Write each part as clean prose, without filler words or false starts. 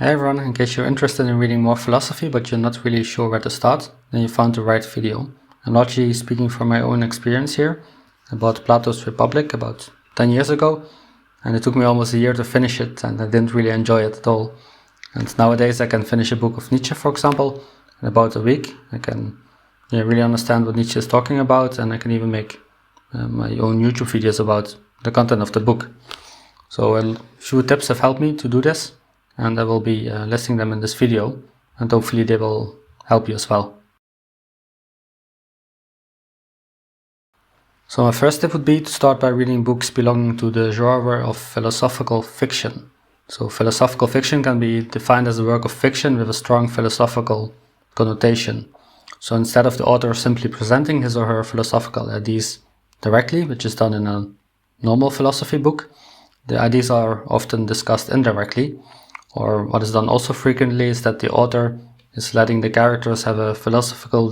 Hey everyone, in case you're interested in reading more philosophy but you're not really sure where to start, then you found the right video. I'm largely speaking from my own experience here. I bought Plato's Republic about 10 years ago, and it took me almost a year to finish it, and I didn't really enjoy it at all. And nowadays I can finish a book of Nietzsche, for example, in about a week. I can really understand what Nietzsche is talking about, and I can even make my own YouTube videos about the content of the book. So a few tips have helped me to do this, and I will be listing them in this video, and hopefully they will help you as well. So my first tip would be to start by reading books belonging to the genre of philosophical fiction. So philosophical fiction can be defined as a work of fiction with a strong philosophical connotation. So instead of the author simply presenting his or her philosophical ideas directly, which is done in a normal philosophy book, the ideas are often discussed indirectly, or what is done also frequently is that the author is letting the characters have a philosophical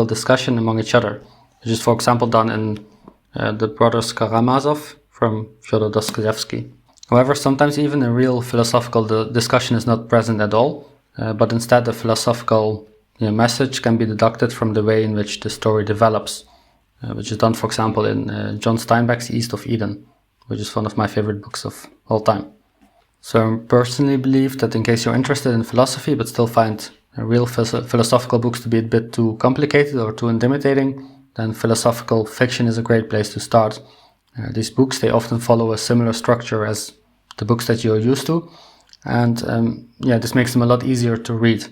discussion among each other, which is for example done in The Brothers Karamazov from Fyodor Dostoevsky. However, sometimes even a real philosophical discussion is not present at all, but instead a philosophical message can be deducted from the way in which the story develops, which is done for example in John Steinbeck's East of Eden, which is one of my favorite books of all time. So I personally believe that in case you're interested in philosophy but still find real philosophical books to be a bit too complicated or too intimidating, then philosophical fiction is a great place to start. These books, they often follow a similar structure as the books that you're used to, and this makes them a lot easier to read.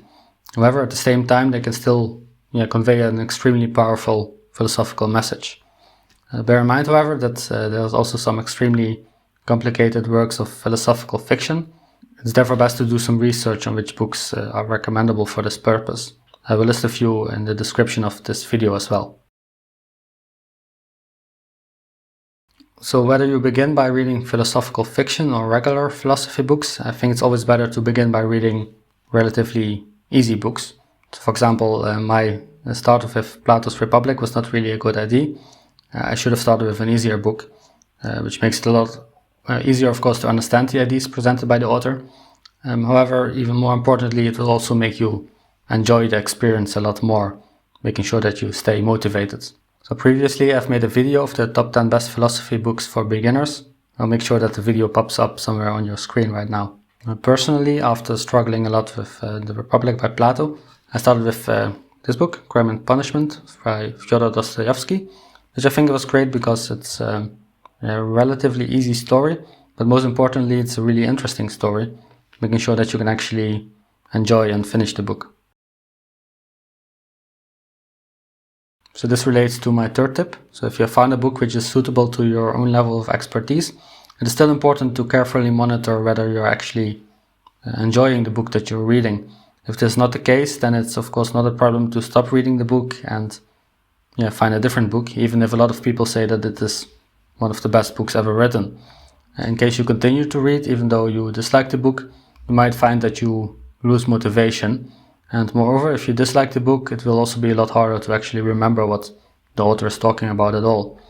However, at the same time, they can still convey an extremely powerful philosophical message. Bear in mind, however, that there's also some extremely complicated works of philosophical fiction. It's therefore best to do some research on which books are recommendable for this purpose. I will list a few in the description of this video as well. So whether you begin by reading philosophical fiction or regular philosophy books, I think it's always better to begin by reading relatively easy books. So for example, my start with Plato's Republic was not really a good idea. I should have started with an easier book, which makes it a lot easier, of course, to understand the ideas presented by the author. However, even more importantly, it will also make you enjoy the experience a lot more, making sure that you stay motivated. So previously I've made a video of the top 10 best philosophy books for beginners. I'll make sure that the video pops up somewhere on your screen right now. Personally, after struggling a lot with The Republic by Plato, I started with this book, Crime and Punishment by Fyodor Dostoevsky, which I think was great because it's a relatively easy story, but most importantly it's a really interesting story, making sure that you can actually enjoy and finish the book. So this relates to my third tip. So if you have found a book which is suitable to your own level of expertise, it is still important to carefully monitor whether you're actually enjoying the book that you're reading. If this is not the case, then it's of course not a problem to stop reading the book and find a different book, even if a lot of people say that it is one of the best books ever written. In case you continue to read, even though you dislike the book, you might find that you lose motivation. And moreover, if you dislike the book, it will also be a lot harder to actually remember what the author is talking about at all.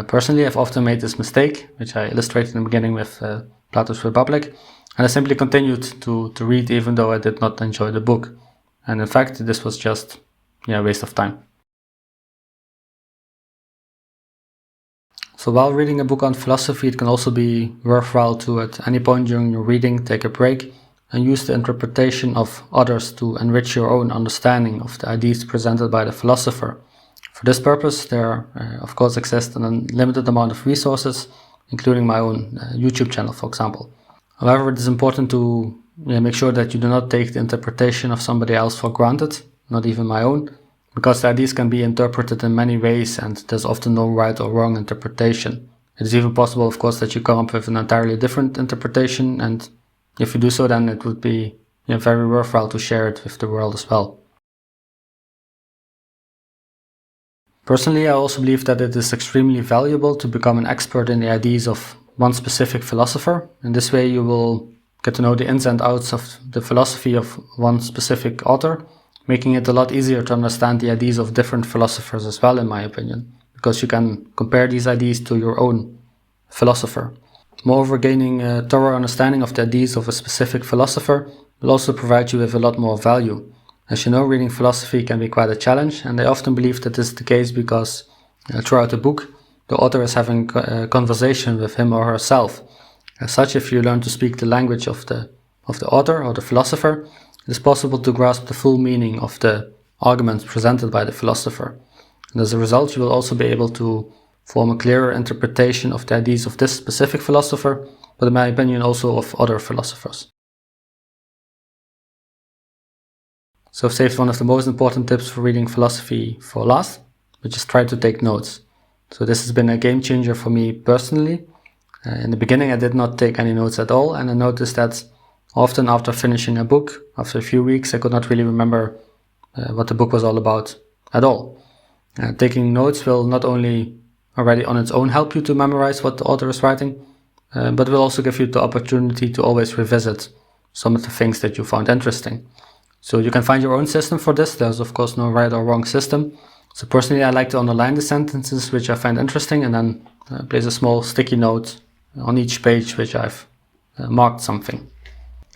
Personally, I've often made this mistake, which I illustrated in the beginning with Plato's Republic, and I simply continued to read even though I did not enjoy the book. And in fact, this was just a waste of time. So while reading a book on philosophy, it can also be worthwhile to, at any point during your reading, take a break and use the interpretation of others to enrich your own understanding of the ideas presented by the philosopher. For this purpose, there of course exist an unlimited amount of resources, including my own YouTube channel, for example. However, it is important to make sure that you do not take the interpretation of somebody else for granted, not even my own, because the ideas can be interpreted in many ways and there's often no right or wrong interpretation. It is even possible, of course, that you come up with an entirely different interpretation, and if you do so, then it would be very worthwhile to share it with the world as well. Personally, I also believe that it is extremely valuable to become an expert in the ideas of one specific philosopher. In this way, you will get to know the ins and outs of the philosophy of one specific author, making it a lot easier to understand the ideas of different philosophers as well, in my opinion, because you can compare these ideas to your own philosopher. Moreover, gaining a thorough understanding of the ideas of a specific philosopher will also provide you with a lot more value. As you know, reading philosophy can be quite a challenge, and I often believe that this is the case because throughout the book, the author is having a conversation with him or herself. As such, if you learn to speak the language of the author or the philosopher, it is possible to grasp the full meaning of the arguments presented by the philosopher. And as a result, you will also be able to form a clearer interpretation of the ideas of this specific philosopher, but in my opinion also of other philosophers. So I've saved one of the most important tips for reading philosophy for last, which is try to take notes. So this has been a game changer for me personally. In the beginning I did not take any notes at all, and I noticed that often after finishing a book, after a few weeks, I could not really remember what the book was all about at all. Taking notes will not only already on its own help you to memorize what the author is writing, but will also give you the opportunity to always revisit some of the things that you found interesting. So you can find your own system for this. There's of course no right or wrong system. So personally I like to underline the sentences which I find interesting and then place a small sticky note on each page which I've marked something.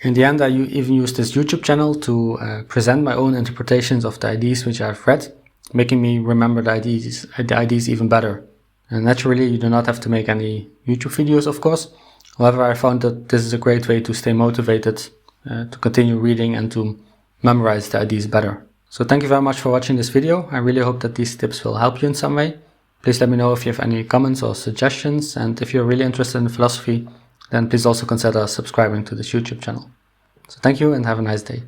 In the end, I even used this YouTube channel to present my own interpretations of the ideas which I've read, making me remember the ideas even better. And naturally, you do not have to make any YouTube videos, of course. However, I found that this is a great way to stay motivated, to continue reading and to memorize the ideas better. So thank you very much for watching this video. I really hope that these tips will help you in some way. Please let me know if you have any comments or suggestions, and if you're really interested in philosophy, then please also consider subscribing to this YouTube channel. So thank you and have a nice day.